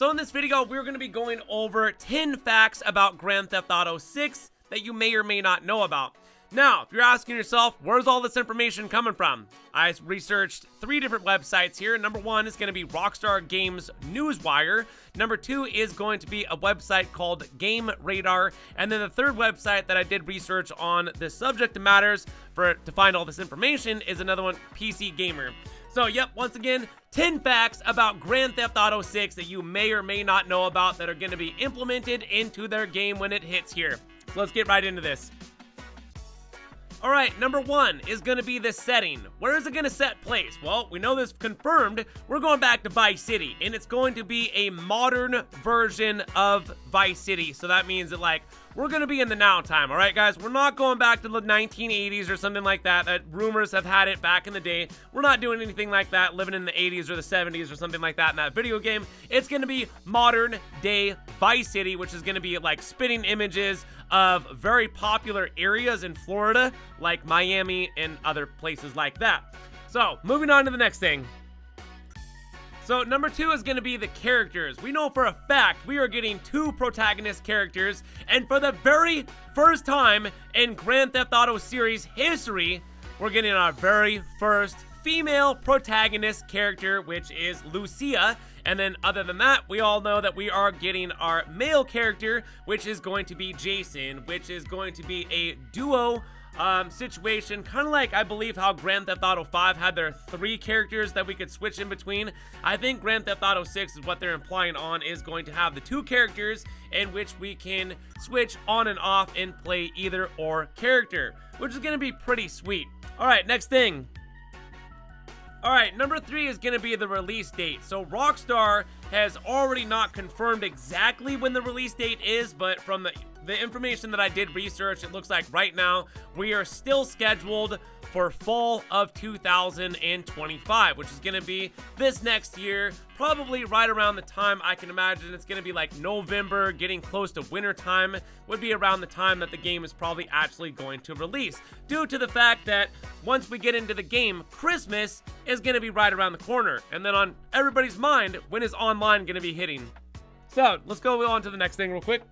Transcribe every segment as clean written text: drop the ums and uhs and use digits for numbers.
So in this video, we're going to be going over 10 facts about Grand Theft Auto 6 that you may or may not know about. Now, if you're asking yourself, where's all this information coming from? I researched 3 different websites here. Number 1 is going to be Rockstar Games Newswire. Number 2 is going to be a website called GamesRadar. And then the third website that I did research on this subject matters to find all this information is another one, PC Gamer. So, yep, once again, 10 facts about Grand Theft Auto 6 that you may or may not know about that are going to be implemented into their game when it hits here. So let's get right into this. Alright, number 1 is going to be the setting. Where is it going to set place? Well, we know this confirmed. We're going back to Vice City, and it's going to be a modern version of Vice City. So that means that, like, we're going to be in the now time, alright guys? We're not going back to the 1980s or something like that rumors have had it back in the day. We're not doing anything like that, living in the 80s or the 70s or something like that in that video game. It's going to be modern day Vice City, which is going to be like spitting images of very popular areas in Florida, like Miami and other places like that. So, moving on to the next thing. So, number 2 is going to be the characters. We know for a fact we are getting 2 protagonist characters, and for the very first time in Grand Theft Auto series history, we're getting our very first female protagonist character, which is Lucia. And then other than that, we all know that we are getting our male character, which is going to be Jason, which is going to be a duo situation, kind of like I believe how Grand Theft Auto 5 had their 3 characters that we could switch in between. I think Grand Theft Auto 6 is what they're implying on, is going to have the 2 characters in which we can switch on and off and play either or character, which is going to be pretty sweet. All right, next thing. Alright, number 3 is going to be the release date. So Rockstar has already not confirmed exactly when the release date is, but from the information that I did research, it looks like right now we are still scheduled for fall of 2025, which is going to be this next year, probably right around the time I can imagine it's going to be like November, getting close to winter time, would be around the time that the game is probably actually going to release, due to the fact that once we get into the game, Christmas is going to be right around the corner, and then on everybody's mind, when is online going to be hitting? So, let's go on to the next thing real quick.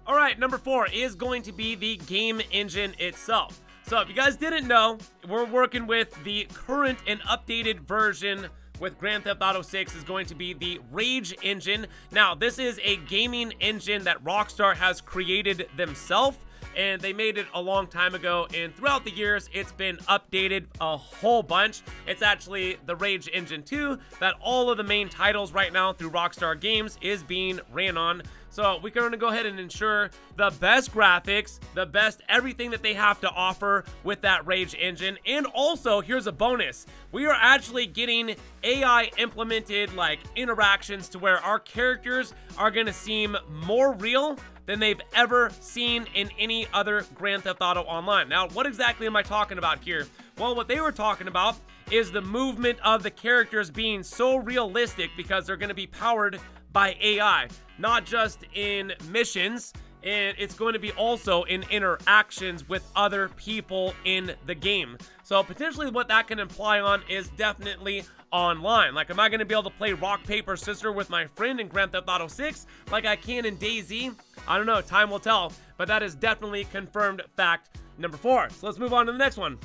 Alright, number 4 is going to be the game engine itself. So if you guys didn't know, we're working with the current and updated version with Grand Theft Auto 6 is going to be the Rage engine. Now, this is a gaming engine that Rockstar has created themselves, and they made it a long time ago, and throughout the years, it's been updated a whole bunch. It's actually the Rage Engine 2 that all of the main titles right now through Rockstar Games is being ran on. So we're going to go ahead and ensure the best graphics, the best everything that they have to offer with that Rage engine. And also, here's a bonus. We are actually getting AI implemented like interactions to where our characters are going to seem more real than they've ever seen in any other Grand Theft Auto Online. Now, what exactly am I talking about here? Well, what they were talking about is the movement of the characters being so realistic because they're going to be powered by AI, not just in missions, and it's going to be also in interactions with other people in the game. So potentially what that can imply on is definitely online. Like, am I going to be able to play rock, paper, scissors with my friend in Grand Theft Auto 6 like I can in DayZ? I don't know, time will tell, but that is definitely confirmed fact number 4. So let's move on to the next one.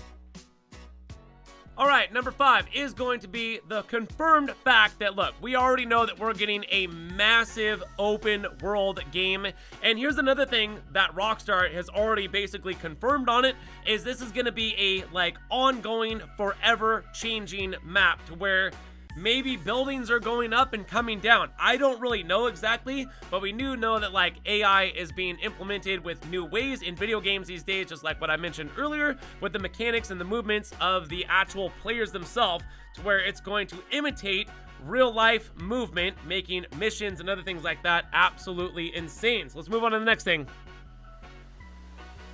Alright, number 5 is going to be the confirmed fact that, look, we already know that we're getting a massive open world game. And here's another thing that Rockstar has already basically confirmed on it, is this is going to be a, like, ongoing, forever changing map to where maybe buildings are going up and coming down. I don't really know exactly, but we do know that like AI is being implemented with new ways in video games these days, just like what I mentioned earlier with the mechanics and the movements of the actual players themselves, to where it's going to imitate real life movement, making missions and other things like that absolutely insane. So let's move on to the next thing.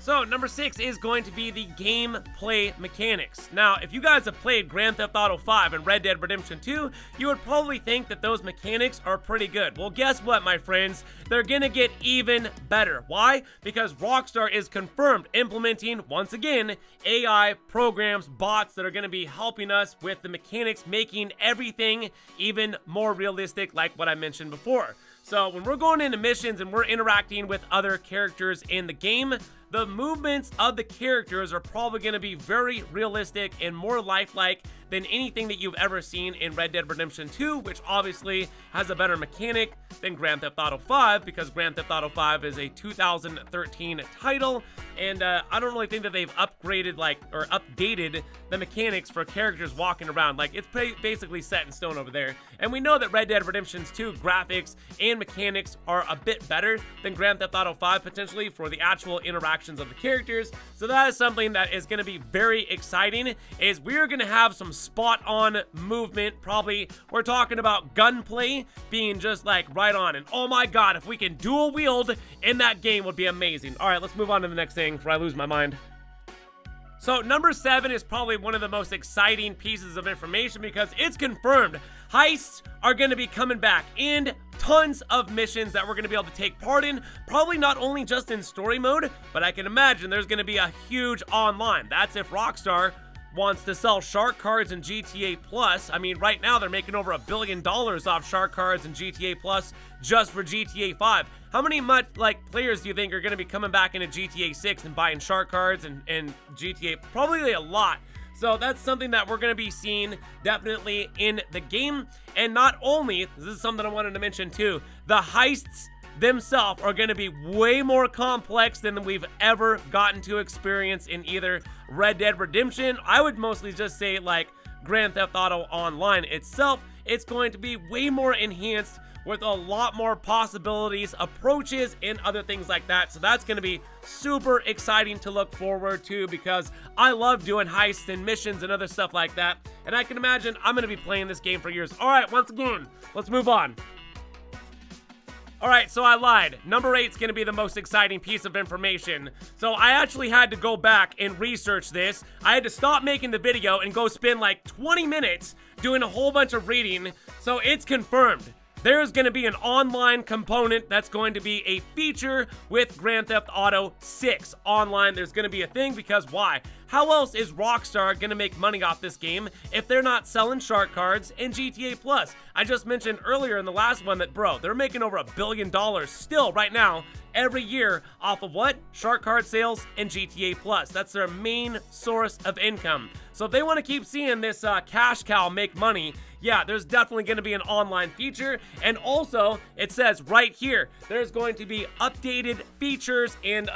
So, number 6 is going to be the gameplay mechanics. Now, if you guys have played Grand Theft Auto 5 and Red Dead Redemption 2, you would probably think that those mechanics are pretty good. Well, guess what, my friends? They're gonna get even better. Why? Because Rockstar is confirmed implementing, once again, AI programs, bots that are gonna be helping us with the mechanics, making everything even more realistic, like what I mentioned before. So when we're going into missions and we're interacting with other characters in the game, the movements of the characters are probably going to be very realistic and more lifelike than anything that you've ever seen in Red Dead Redemption 2, which obviously has a better mechanic than Grand Theft Auto 5, because Grand Theft Auto 5 is a 2013 title, and I don't really think that they've upgraded or updated the mechanics for characters walking around. Like, it's basically set in stone over there. And we know that Red Dead Redemption 2 graphics and mechanics are a bit better than Grand Theft Auto 5 potentially for the actual interactions of the characters. So that is something that is going to be very exciting, is we're going to have some spot on movement. Probably we're talking about gunplay being just like right on, and oh my god, if we can dual wield in that game would be amazing. All right, let's move on to the next thing before I lose my mind. So number 7 is probably one of the most exciting pieces of information because it's confirmed heists are going to be coming back, and tons of missions that we're going to be able to take part in, probably not only just in story mode, but I can imagine there's going to be a huge online. That's if Rockstar wants to sell shark cards in GTA Plus. I mean, right now they're making over $1 billion off shark cards in GTA Plus just for GTA 5. How many players do you think are going to be coming back into GTA 6 and buying shark cards and GTA? Probably a lot. So that's something that we're going to be seeing definitely in the game. And not only, this is something I wanted to mention too, the heists themselves are going to be way more complex than we've ever gotten to experience in either Red Dead Redemption. I would mostly just say like Grand Theft Auto Online itself. It's going to be way more enhanced with a lot more possibilities, approaches, and other things like that. So that's going to be super exciting to look forward to, because I love doing heists and missions and other stuff like that. And I can imagine I'm going to be playing this game for years. All right, once again, let's move on. All right, so I lied. Number 8 is going to be the most exciting piece of information. So I actually had to go back and research this. I had to stop making the video and go spend like 20 minutes doing a whole bunch of reading. So it's confirmed. There's going to be an online component that's going to be a feature with Grand Theft Auto 6 online. There's going to be a thing, because why? How else is Rockstar going to make money off this game if they're not selling shark cards in GTA Plus? I just mentioned earlier in the last one that, bro, they're making over $1 billion still right now every year off of what? Shark card sales in GTA Plus. That's their main source of income. So if they want to keep seeing this cash cow make money, yeah, there's definitely going to be an online feature. And also, it says right here, there's going to be updated features, and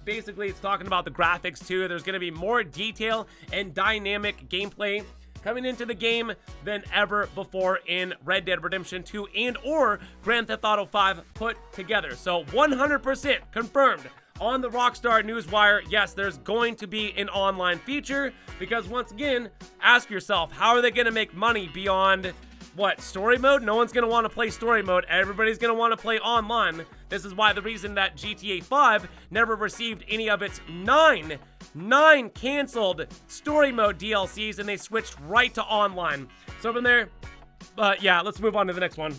basically it's talking about the graphics too. There's going to be more detail and dynamic gameplay coming into the game than ever before in Red Dead Redemption 2 and or Grand Theft Auto 5 put together. So 100% confirmed on the Rockstar Newswire, yes, there's going to be an online feature, because once again, ask yourself, how are they going to make money beyond what, story mode? No one's going to want to play story mode. Everybody's going to want to play online. This is why the reason that GTA 5 never received any of its nine canceled story mode DLCs, and they switched right to online. So from there, yeah, let's move on to the next one.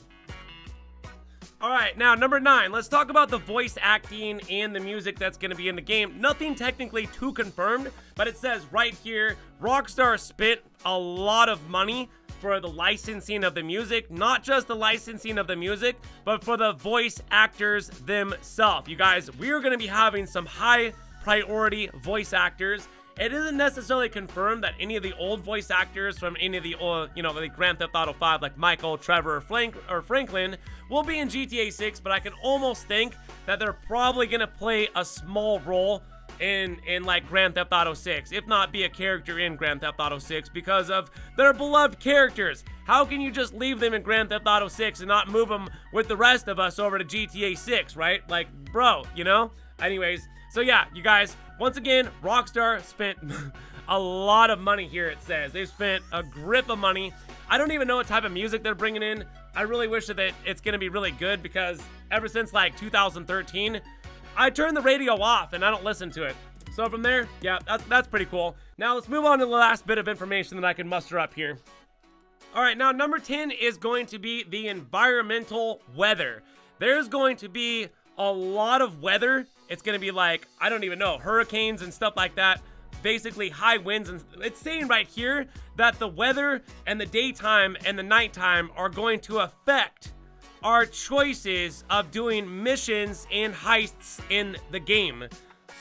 All right, now number 9, let's talk about the voice acting and the music that's going to be in the game. Nothing technically too confirmed, but it says right here, Rockstar spent a lot of money for the licensing of the music, not just the licensing of the music, but for the voice actors themselves. You guys, we're going to be having some high priority voice actors. It isn't necessarily confirmed that any of the old voice actors from any of the old, like Grand Theft Auto 5, like Michael, Trevor, or Franklin, will be in GTA 6, but I can almost think that they're probably going to play a small role in like Grand Theft Auto 6, if not be a character in Grand Theft Auto 6, because of their beloved characters. How can you just leave them in Grand Theft Auto 6 and not move them with the rest of us over to GTA 6, right? Like, bro, Anyways, so yeah, you guys, once again, Rockstar spent a lot of money here, it says. They've spent a grip of money. I don't even know what type of music they're bringing in. I really wish that it's going to be really good, because ever since like 2013, I turn the radio off and I don't listen to it. So from there, yeah, that's pretty cool. Now let's move on to the last bit of information that I can muster up here. All right, now number 10 is going to be the environmental weather. There's going to be a lot of weather. It's going to be like, I don't even know, hurricanes and stuff like that. Basically high winds, and it's saying right here that the weather and the daytime and the nighttime are going to affect our choices of doing missions and heists in the game.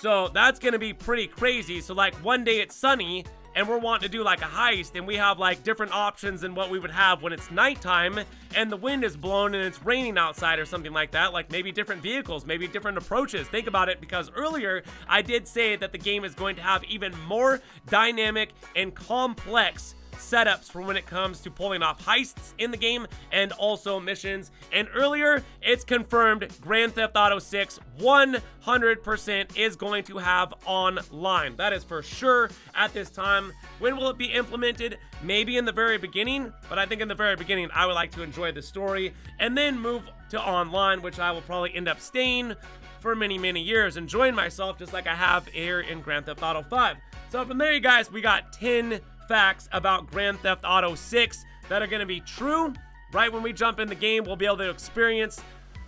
So that's going to be pretty crazy. So like one day it's sunny and we're wanting to do like a heist, and we have like different options than what we would have when it's nighttime and the wind is blowing and it's raining outside or something like that. Like maybe different vehicles, maybe different approaches. Think about it, because earlier I did say that the game is going to have even more dynamic and complex setups for when it comes to pulling off heists in the game and also missions. And earlier it's confirmed Grand Theft Auto 6 100% is going to have online. That is for sure at this time. When will it be implemented? Maybe in the very beginning, but I think in the very beginning I would like to enjoy the story and then move to online, which I will probably end up staying for many years, enjoying myself just like I have here in Grand Theft Auto 5. So from there, you guys, we got 10 facts about Grand Theft Auto 6 that are going to be true. Right when we jump in the game, we'll be able to experience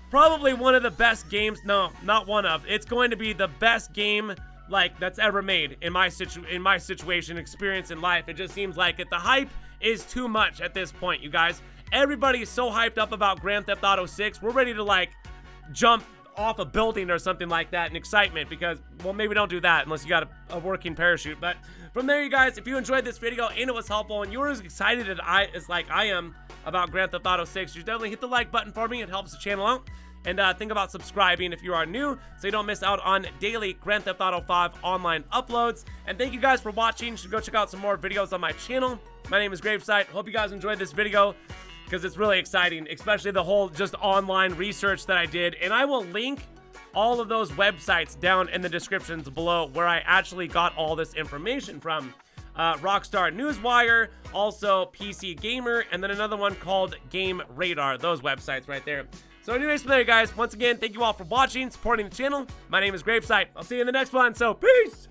probably one of the best games. No, not one of. It's going to be the best game like that's ever made in my situation, experience in life. It just seems like it. The hype is too much at this point, you guys. Everybody is so hyped up about Grand Theft Auto 6. We're ready to like jump off a building or something like that in excitement, because, well, maybe don't do that unless you got a working parachute. But from there, you guys, if you enjoyed this video and it was helpful and you were as excited as I am about Grand Theft Auto 6, you definitely hit the like button for me. It helps the channel out. And think about subscribing if you are new, so you don't miss out on daily Grand Theft Auto 5 online uploads. And thank you guys for watching. You should go check out some more videos on my channel. My name is GRAVESIGHT. Hope you guys enjoyed this video, because it's really exciting, especially the whole just online research that I did. And I will link all of those websites down in the descriptions below where I actually got all this information from. Rockstar, Newswire, also PC Gamer, and then another one called GamesRadar. Those websites right there. So anyways, from there, guys, once again, thank you all for watching, supporting the channel. My name is GRAVESIGHT. I'll see you in the next one, so peace!